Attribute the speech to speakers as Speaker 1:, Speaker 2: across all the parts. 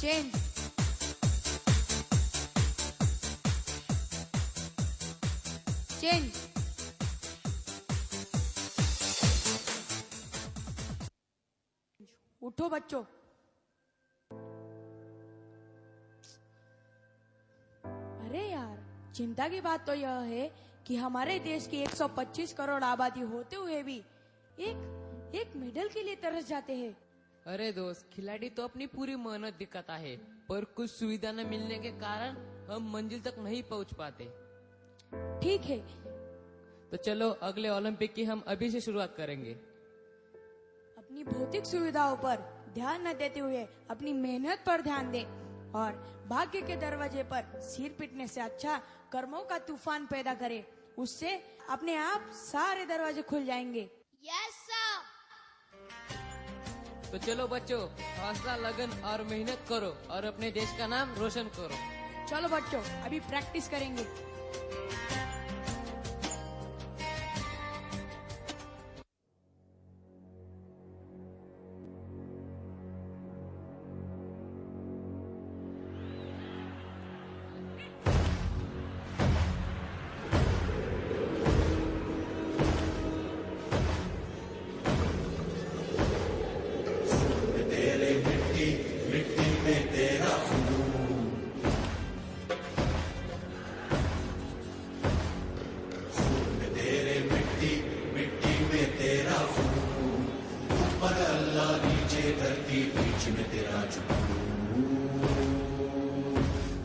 Speaker 1: Change. Change. उठो बच्चों। अरे यार, चिंता की बात तो यह है कि हमारे देश की 125 करोड़ आबादी होते हुए भी एक मेडल के लिए तरस जाते हैं।
Speaker 2: अरे दोस्त, खिलाड़ी तो अपनी पूरी मेहनत दिखाता है, पर कुछ सुविधा न मिलने के कारण हम मंजिल तक नहीं पहुंच पाते।
Speaker 1: ठीक है,
Speaker 2: तो चलो अगले ओलंपिक की हम अभी से शुरुआत करेंगे।
Speaker 1: अपनी भौतिक सुविधाओं पर ध्यान न देते हुए अपनी मेहनत पर ध्यान दें और भाग्य के दरवाजे पर सिर पीटने से अच्छा कर्मों का तूफान पैदा करें। उससे अपने आप सारे दरवाजे खुल जाएंगे।
Speaker 3: Yes sir.
Speaker 2: तो चलो बच्चों, हौसला, लगन और मेहनत करो और अपने देश का नाम रोशन करो।
Speaker 1: चलो बच्चों, अभी प्रैक्टिस करेंगे।
Speaker 4: धरती बीच में तेरा जुनून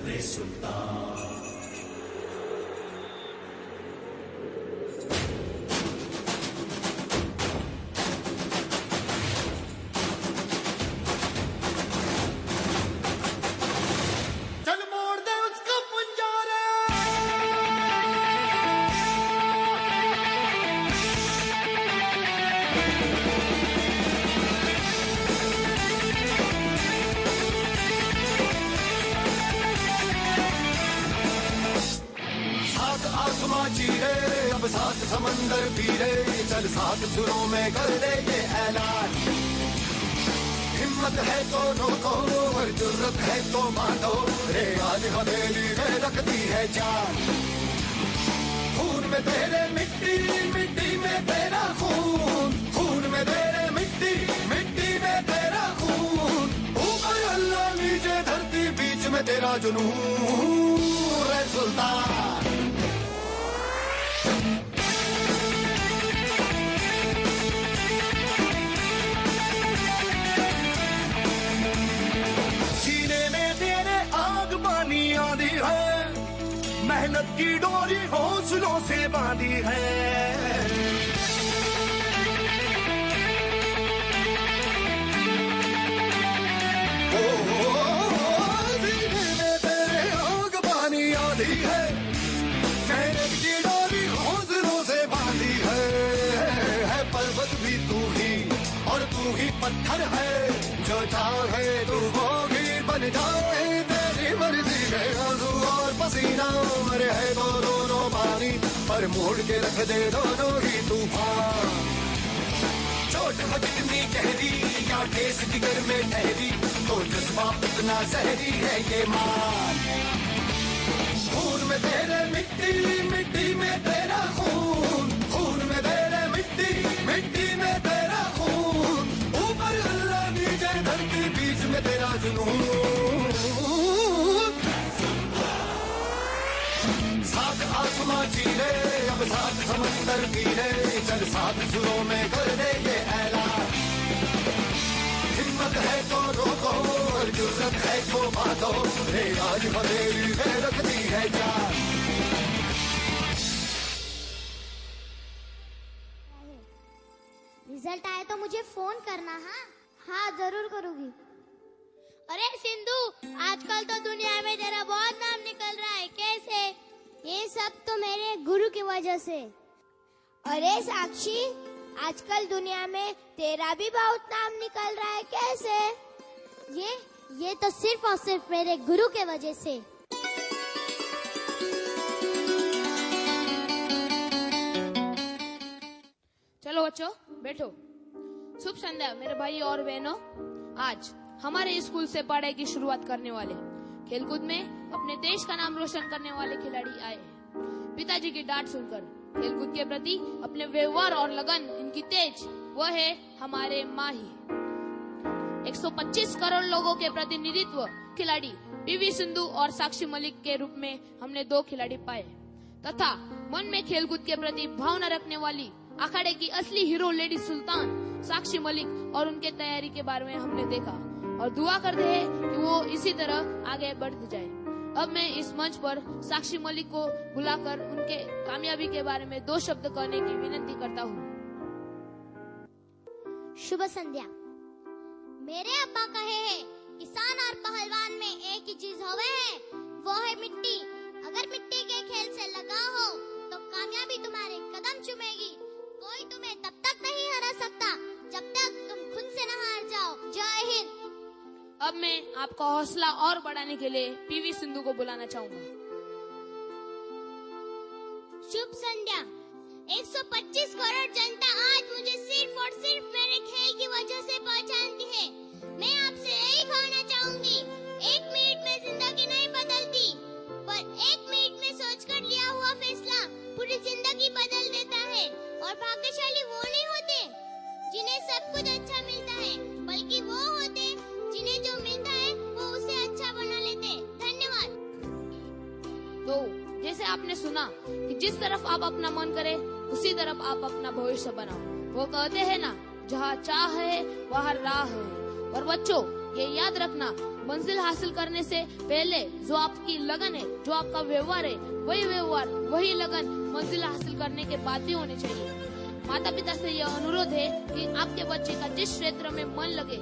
Speaker 4: रे सुल्तान। चल मोड़ दे उसका पंजारा। आसमां चीरे अब सात समंदर पीरे, चल सात सुरों में कर दे ये ऐलान। हिम्मत है तो रोको और जुर्रत है तो मानो, रे आज हवेली में रखती है जान। खून में तेरे मिट्टी, मिट्टी में तेरा खून, खून में तेरे मिट्टी, मिट्टी में तेरा खून। ऊपर अल्लाह नीचे धरती बीच में तेरा जुनून रे सुल्तान। मेहनत की डोरी हौसलों से बांधी है। सीने में तेरे आग पानी आधी है, मेहनत की डोरी हौसलों से बांधी है पर्वत भी तू ही और तू ही पत्थर है, जो चाहे तू वो भी बन जाए। तेरी मर्जी है आंसू और पसीना, मरे है तो दोनों पानी, पर मोड़ के रख दे दोनों ही तूफान। चोट है कितनी गहरी या ठेस जिगर में ठहरी, तो जज्बा इतना जहरी है ये मान। खून में तेरे मिट्टी, मिट्टी में तेरा खून, खून में तेरे मिट्टी, मिट्टी में तेरा खून। ऊपर अल्लाह नीचे धरती बीच में तेरा जुनून। सात आसमां चीरे अब सात समंदर पीरे, चल सात सुरों में कर दे ये ऐलान। हिम्मत है तो रोको और जुर्रत है तो बांधो, रे आज हवेली में रखती है जान।
Speaker 3: रिजल्ट आए तो मुझे फोन करना। हाँ जरूर करूँगी। अरे सिंधु, आजकल तो दुनिया में तेरा बहुत नाम निकल रहा है, कैसे? ये सब तो मेरे गुरु की वजह से। अरे साक्षी, आजकल दुनिया में तेरा भी बहुत नाम निकल रहा है, कैसे? ये तो सिर्फ और सिर्फ मेरे गुरु के वजह से।
Speaker 5: चलो बच्चों बैठो। शुभ संध्या मेरे भाई और बहनों। आज हमारे स्कूल से पढ़ाई की शुरुआत करने वाले, खेलकूद में अपने देश का नाम रोशन करने वाले खिलाड़ी आए हैं। पिताजी की डांट सुनकर खेलकूद के प्रति अपने व्यवहार और लगन इनकी तेज, वह है हमारे माही। 125 करोड़ लोगों के प्रतिनिधित्व खिलाड़ी पीवी सिंधु और साक्षी मलिक के रूप में हमने 2 खिलाड़ी पाए तथा मन में खेलकूद के प्रति भावना रखने वाली अखाड़े की असली हीरो लेडी सुल्तान साक्षी मलिक और उनके तैयारी के बारे में हमने देखा और दुआ करते हैं कि वो इसी तरह आगे बढ़ते जाए। अब मैं इस मंच पर साक्षी मलिक को बुलाकर उनके कामयाबी के बारे में 2 शब्द कहने की विनती करता हूँ।
Speaker 3: शुभ संध्या। मेरे अब्बा कहे हैं, किसान और पहलवान में एक ही चीज होवे है, वो है मिट्टी। अगर मिट्टी के खेल से लगा हो तो कामयाबी तुम्हारे कदम चूमेगी। कोई तुम्हें तब तक नहीं हरा सकता जब तक तुम खुद से न हार जाओ। जय हिंद।
Speaker 5: अब मैं आपका हौसला और बढ़ाने के लिए पीवी सिंधु को बुलाना चाहूंगा।
Speaker 3: शुभ संध्या। 125 करोड़ जनता आज मुझे सिर्फ और सिर्फ मेरे खेल की वजह से पहचानती है। मैं आपसे यही कहना चाहूंगी, 1 मिनट में जिंदगी नहीं बदलती, पर 1 मिनट में सोचकर लिया हुआ फैसला पूरी जिंदगी बदल देता है। और भाग्यशाली वो नहीं होते जिन्हें सब कुछ अच्छा मिलता है, बल्कि वो होते जिन्हें जो मिलता है वो उसे अच्छा बना लेते। धन्यवाद।
Speaker 5: तो जैसे आपने सुना कि जिस तरफ आप अपना मन करे उसी तरफ आप अपना भविष्य बनाओ। वो कहते हैं ना, जहाँ चाह है वहाँ राह है। पर बच्चों, ये याद रखना, मंजिल हासिल करने से पहले जो आपकी लगन है, जो आपका व्यवहार है, वही व्यवहार वही लगन मंजिल हासिल करने के बाद भी होनी चाहिए। माता पिता से यह अनुरोध है कि आपके बच्चे का जिस क्षेत्र में मन लगे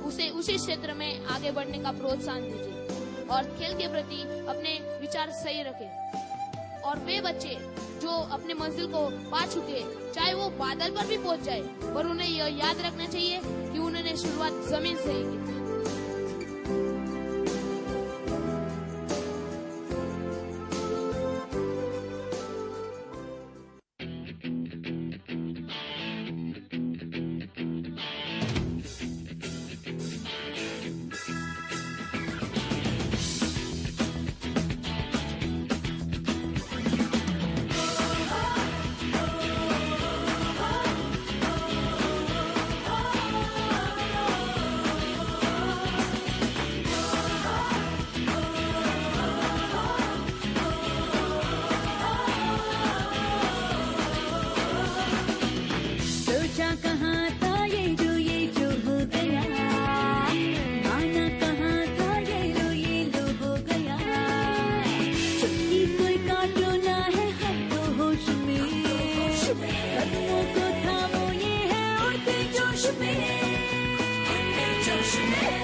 Speaker 5: उसे उसी क्षेत्र में आगे बढ़ने का प्रोत्साहन दीजिए और खेल के प्रति अपने विचार सही रखें। और वे बच्चे जो अपने मंजिल को पा चुके, चाहे वो बादल पर भी पहुंच जाए, पर उन्हें यह याद रखना चाहिए कि उन्होंने शुरुआत जमीन से ही की थी।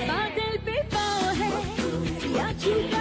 Speaker 6: बादल पे पाँव है या छूटा